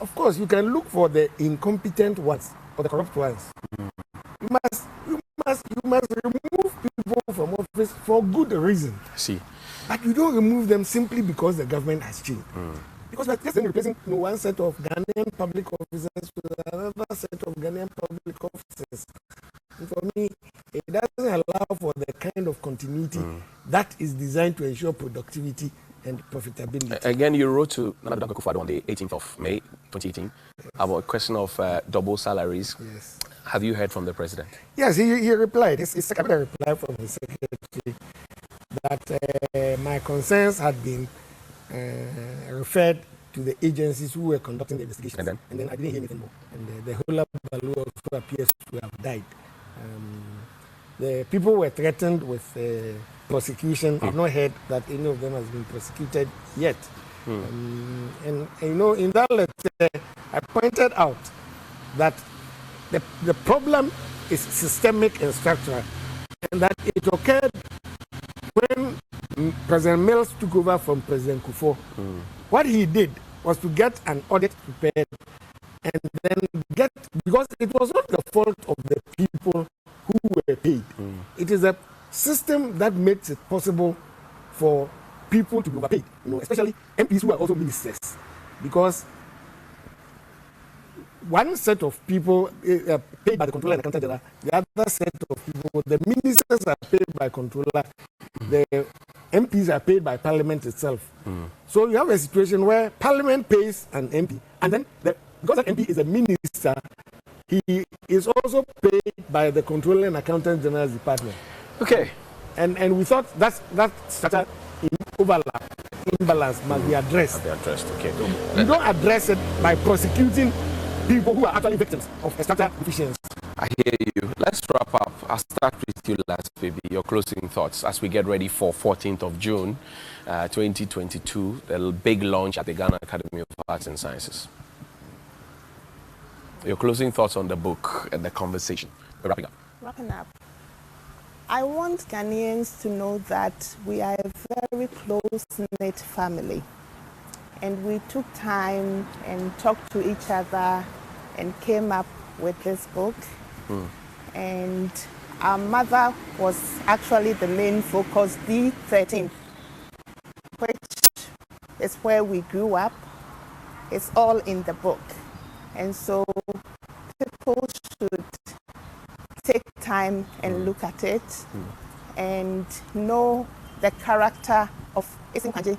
Of course, you can look for the incompetent ones or the corrupt ones. You must remove people from office for good reason. See, but you don't remove them simply because the government has changed. Because we're just replacing one set of Ghanaian public officers with another set of Ghanaian public officers. And for me, it doesn't allow for the kind of continuity that is designed to ensure productivity and profitability. Again, you wrote to Nana Akufo-Addo on the 18th of May 2018 about a question of double salaries. Yes. Have you heard from the president? Yes, he replied. It's a reply from the secretary that my concerns had been referred to the agencies who were conducting the investigation. And then I didn't hear anything more. And the whole Balu also appears to have died. The people were threatened with prosecution. I've not heard that any of them has been prosecuted yet. And in that letter, I pointed out that the problem is systemic and structural, and that it occurred when President Mills took over from President Kufuor. What he did was to get an audit prepared and then because it was not the fault of the people who were paid. It is a system that makes it possible for people to be overpaid, especially MPs who are also ministers. Because one set of people are paid by the controller and accountant general, the other set of people, the ministers are paid by controller, the MPs are paid by parliament itself. So you have a situation where parliament pays an MP, and then because an MP is a minister, he is also paid by the controller and accountant general's department. Okay. And we thought that structure imbalance must be addressed. Okay. You don't address it by prosecuting people who are actually victims of structural deficiency. I hear you. Let's wrap up. I'll start with you last, baby. Your closing thoughts as we get ready for 14th of June, 2022, the big launch at the Ghana Academy of Arts and Sciences. Your closing thoughts on the book and the conversation. We're wrapping up. Wrapping up. I want Ghanaians to know that we are a very close-knit family. And we took time and talked to each other and came up with this book. And our mother was actually the main focus, D13, which is where we grew up. It's all in the book. And so people should take time and look at it and know the character of Isim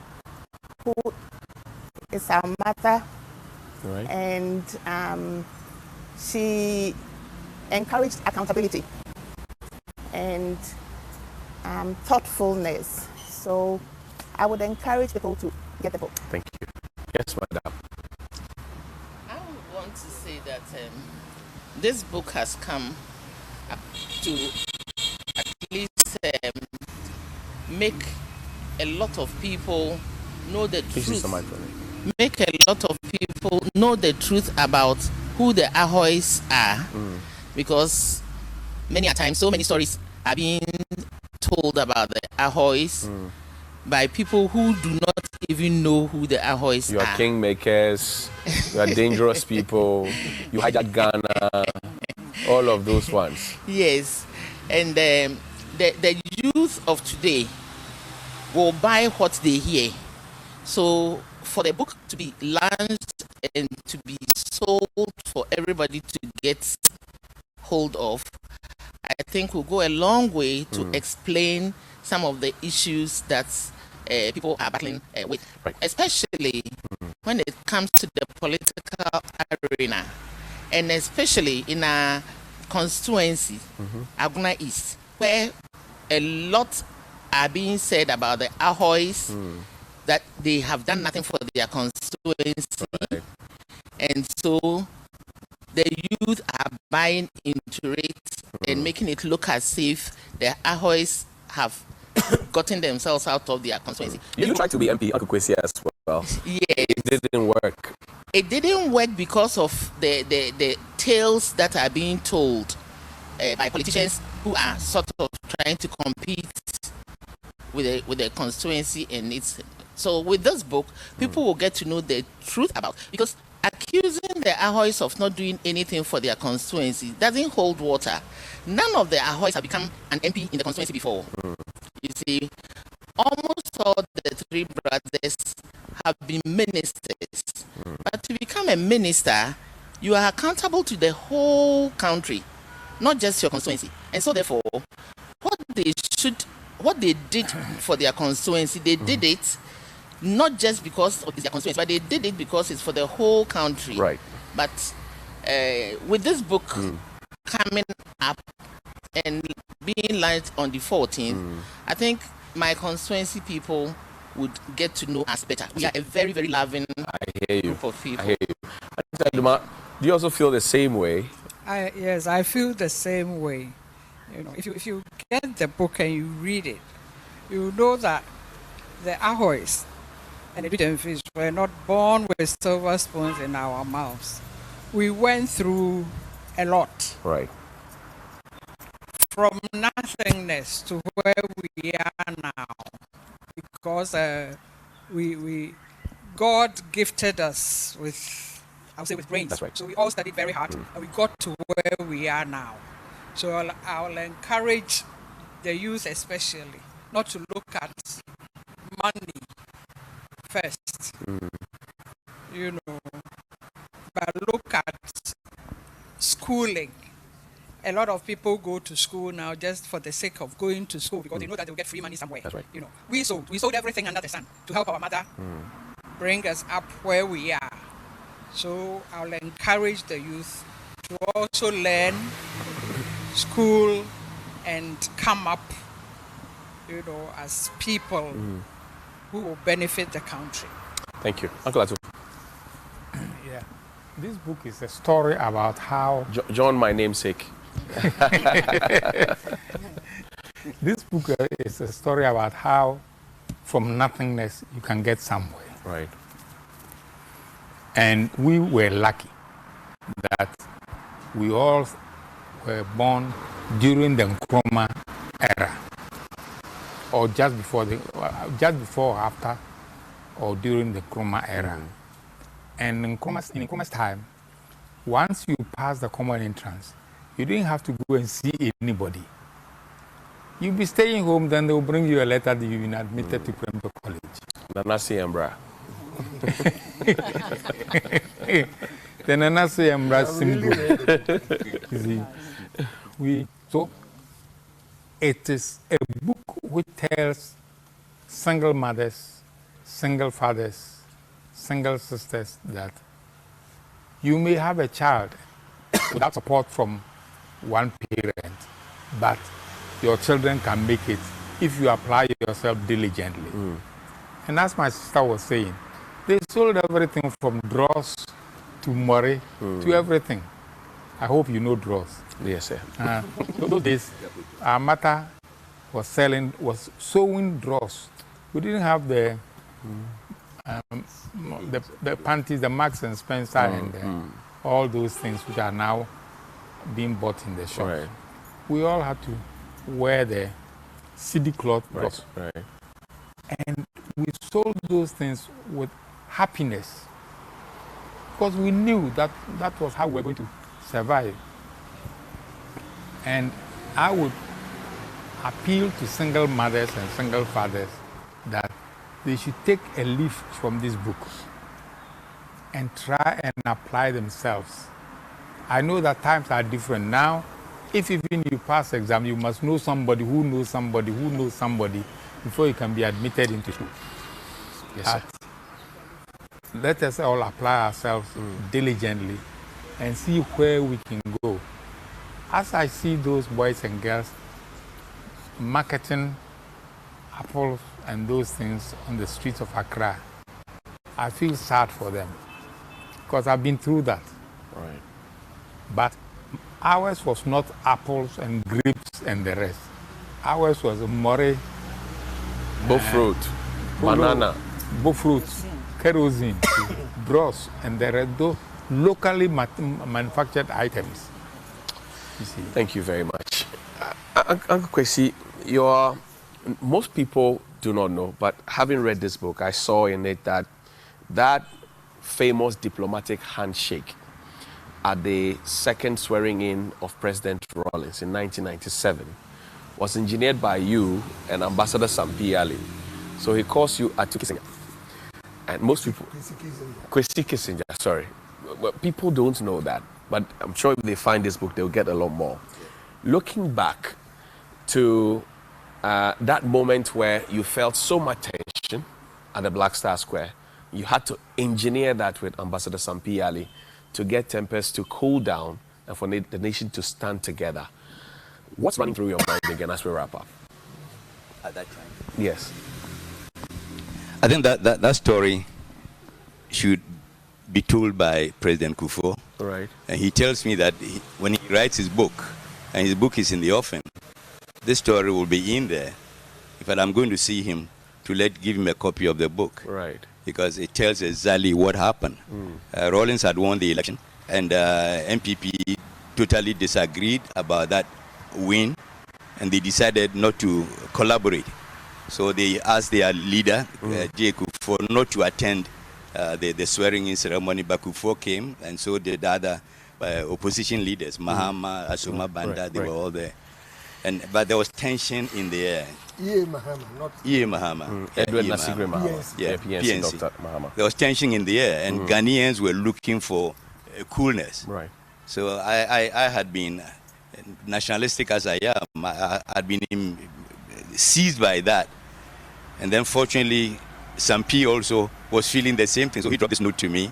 who is our mother. Right. And she encouraged accountability and thoughtfulness. So I would encourage people to get the book. Thank you. Yes, madam. I would want to say that this book has come up to at least make a lot of people know the truth. Make a lot of people know the truth about who the Ahwois are, because many a times so many stories are being told about the Ahwois by people who do not even know who the Ahwois are. You are kingmakers, you are dangerous people, you hijack Ghana, all of those ones. Yes, and the youth of today will buy what they hear. So for the book to be launched and to be sold for everybody to get hold of, I think will go a long way to explain some of the issues that people are battling with, especially when it comes to the political arena, and especially in our constituency, Aguna East, where a lot are being said about the Ahwois, that they have done nothing for their constituency, and so the youth are buying into it and making it look as if the Ahwois have gotten themselves out of their constituency. You tried to be MP Uncle Kwesi as well. Yes. It didn't work. It didn't work because of the tales that are being told by politicians who are sort of trying to compete with the constituency, and it's so with this book people will get to know the truth about, because accusing the Ahwois of not doing anything for their constituency doesn't hold water. None of the Ahwois have become an MP in the constituency before. You see, almost all the three brothers have been ministers, but to become a minister you are accountable to the whole country, not just your constituency. And so therefore what they did for their constituency, they did it not just because of their constituency, but they did it because it's for the whole country. Right. But with this book coming up and being launched on the 14th, I think my constituency people would get to know us better. We are a very, very loving group of people. I hear you. Aduma, do you also feel the same way? Yes, I feel the same way. You know, if you get the book and you read it, you know that the Ahwois and the Adu-Gyamfis were not born with silver spoons in our mouths. We went through a lot. Right. From nothingness to where we are now, because God gifted us with, I would say, with brains. That's right. So we all studied very hard, and we got to where we are now. So I'll encourage the youth especially not to look at money first, you know, but look at schooling. A lot of people go to school now just for the sake of going to school because they know that they'll get free money somewhere. That's right. You know, we sold everything under the sun to help our mother bring us up where we are. So I'll encourage the youth to also learn, school, and come up, you know, as people who will benefit the country. Thank you. Uncle Atu. Yeah. This book is a story about how... John, my namesake. This book is a story about how from nothingness you can get somewhere. Right. And we were lucky that we all were born during the Nkrumah era, or just before or after, or during the Nkrumah era. And in Nkrumah's time, once you pass the common entrance, you didn't have to go and see anybody. You'll be staying home, then they'll bring you a letter that you've been admitted to Prempeh College. Nanasi Embra. The Nanasi Embra symbol. So it is a book which tells single mothers, single fathers, single sisters that you may have a child without support from one parent, but your children can make it if you apply yourself diligently. And as my sister was saying, they sold everything from drawers to mori to everything. I hope you know drawers. Yes, sir. Those days, our mother was sewing drawers. We didn't have the panties, the Marks and Spencer, and all those things which are now being bought in the shop. Right. We all had to wear the CD cloth drawers. Right. And we sold those things with happiness because we knew that that was how we were going to survive. And I would appeal to single mothers and single fathers that they should take a leaf from this book and try and apply themselves. I know that times are different now. If even you pass exam, you must know somebody who knows somebody who knows somebody before you can be admitted into school. Yes, sir. Let us all apply ourselves diligently and see where we can go. As I see those boys and girls marketing apples and those things on the streets of Accra, I feel sad for them because I've been through that. Right. But ours was not apples and grapes and the rest. Ours was more Fruit, banana. Fruit, kerosene, bros, and the rest, those locally manufactured items. You see. Thank you very much. Uncle Kwesi, most people do not know, but having read this book, I saw in it that famous diplomatic handshake at the second swearing in of President Rawlings in 1997 was engineered by you and Ambassador Sampi Ali. So he calls you Atu Kissinger. And most people... Kwesi Kissinger, sorry. Well, people don't know that, but I'm sure if they find this book, they'll get a lot more. Looking back to that moment where you felt so much tension at the Black Star Square, you had to engineer that with Ambassador Sampi Ali to get tempers to cool down and for the nation to stand together. What's running through your mind again as we wrap up? At that time? Yes. I think that story should be told by President Kufuor. Right. And he tells me that when he writes his book, and his book is in the offing, this story will be in there. In fact, I'm going to see him to give him a copy of the book. Right. Because it tells exactly what happened. Rawlings had won the election, and MPP totally disagreed about that win, and they decided not to collaborate. So they asked their leader, J. Kufuor, not to attend the swearing-in ceremony, but Kufuor came, and so did the other opposition leaders, Mahama, Asuma Banda, they were all there. But there was tension in the air. Mahama. Edward Nasigre Mahama. Yeah, PNC. Dr. Mahama. There was tension in the air, and Ghanaians were looking for coolness. Right. So I had been, nationalistic as I am, I had been seized by that. And then fortunately, Sampi also was feeling the same thing. So he dropped this note to me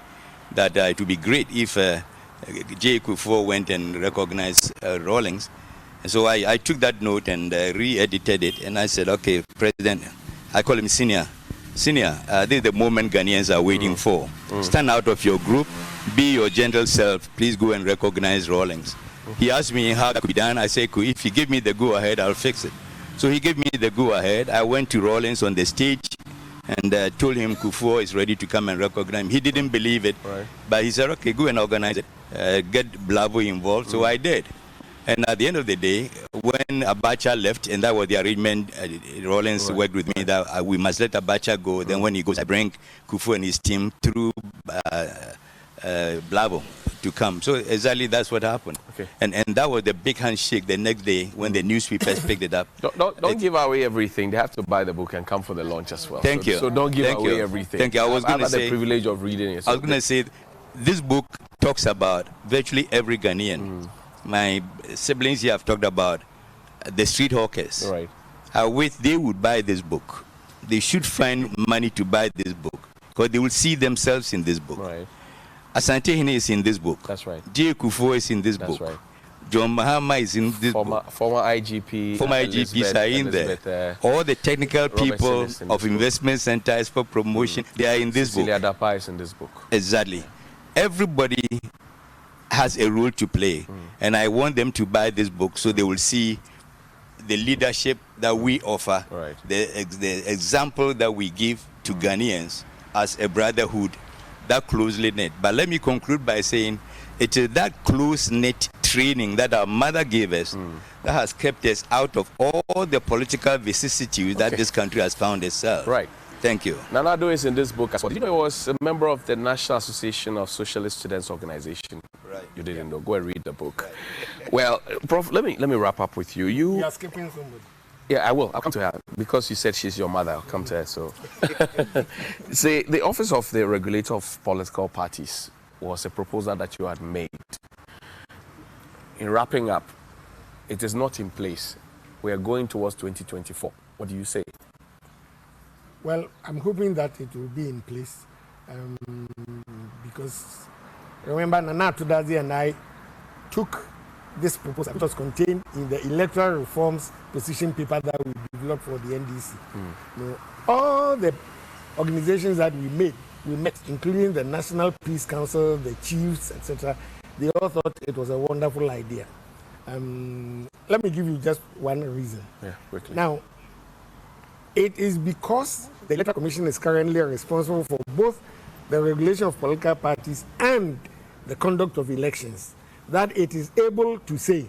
that it would be great if J. Kufuor went and recognized Rawlings. And so I took that note and re-edited it, and I said, okay, President, I call him Senior. Senior, this is the moment Ghanaians are waiting for. Stand out of your group, be your gentle self, please go and recognize Rawlings. He asked me how that could be done. I said, if you give me the go-ahead, I'll fix it. So he gave me the go-ahead. I went to Rawlings on the stage and told him Kufuor is ready to come and recognize him. He didn't believe it, but he said, okay, go and organize it. Get Blavo involved. So I did. And at the end of the day, when Abacha left, and that was the arrangement, Rawlings worked with me that we must let Abacha go. Then when he goes, I bring Kufuor and his team through Blavo to come. So exactly that's what happened. Okay. And that was the big handshake the next day when the newspapers picked it up. Don't give away everything. They have to buy the book and come for the launch as well. Thank you. So don't give away everything. Thank you. I was going to say the privilege of reading it. So I was going to say this book talks about virtually every Ghanaian. My siblings here have talked about the street hawkers. Right. I wish they would buy this book. They should find money to buy this book because they will see themselves in this book. Right. Asante Hine is in this book. That's right. J. Kufuor is in this book. Right. John Mahama is in this book. Former IGP. Former IGPs are in there. All the technical people of investment centers for promotion, they are in this book. Cecilia Dapa is in this book. Exactly. Everybody has a role to play, and I want them to buy this book so they will see the leadership that we offer, Right. the example that we give to Ghanaians as a brotherhood that closely knit. But let me conclude by saying it is that close-knit training that our mother gave us that has kept us out of all the political vicissitudes that this country has found itself. Right. Thank you. Nana Ado is in this book as well. Did you know he was a member of the National Association of Socialist Students Organization? Right. You didn't know. Go and read the book. Well, Prof, let me wrap up with you. You are skipping somebody. Yeah, I will. I'll come to her because you said she's your mother. I'll come to her. So, say the Office of the Regulator of Political Parties was a proposal that you had made. In wrapping up, it is not in place. We are going towards 2024. What do you say? Well, I'm hoping that it will be in place because remember Nana Tudazi and I took this proposal. It was contained in the electoral reforms position paper that we developed for the NDC. You know, all the organizations that we met, including the National Peace Council, the chiefs, etc., they all thought it was a wonderful idea. Let me give you just one reason. Yeah, quickly. Now, it is because the Electoral Commission is currently responsible for both the regulation of political parties and the conduct of elections that it is able to say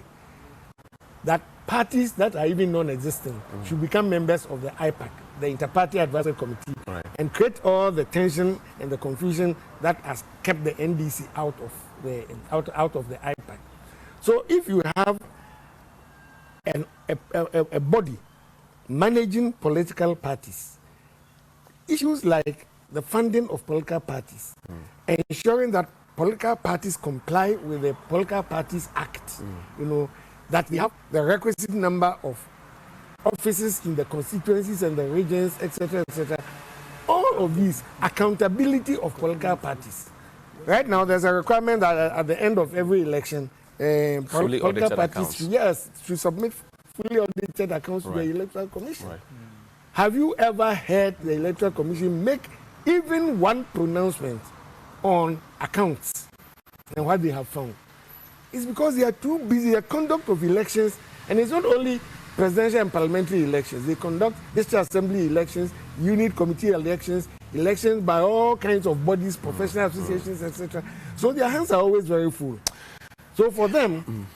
that parties that are even non-existent should become members of the IPAC, the Inter-Party Advisory Committee, and create all the tension and the confusion that has kept the NDC out of the IPAC. So if you have a body managing political parties, issues like the funding of political parties, ensuring that political parties comply with the Political Parties Act, you know, that we have the requisite number of offices in the constituencies and the regions, etc., etc. All of these, accountability of political parties. Right now, there's a requirement that at the end of every election, political parties should submit fully audited accounts to the Electoral Commission. Right. Have you ever heard the Electoral Commission make even one pronouncement on accounts and what they have found? It's because they are too busy. The conduct of elections, and it's not only presidential and parliamentary elections. They conduct district assembly elections, unit committee elections, elections by all kinds of bodies, professional associations, etc. So their hands are always very full. So for them,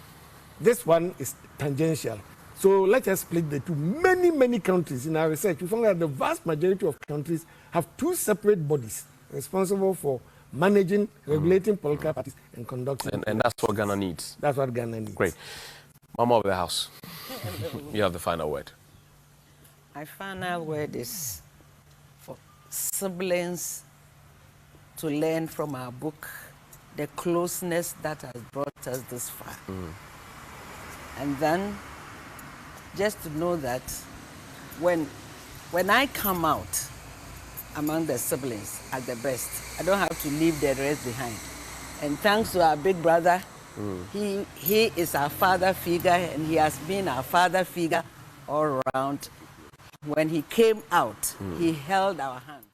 this one is tangential. So let us split the two. Many countries in our research, we found that the vast majority of countries have two separate bodies responsible for managing, regulating political parties and conducting. And that's what Ghana needs. That's what Ghana needs. Great. Mama of the house, you have the final word. My final word is for siblings to learn from our book the closeness that has brought us this far. And then just to know that when I come out among the siblings at the best, I don't have to leave the rest behind. And thanks to our big brother, he is our father figure, and he has been our father figure all around. When he came out, he held our hand.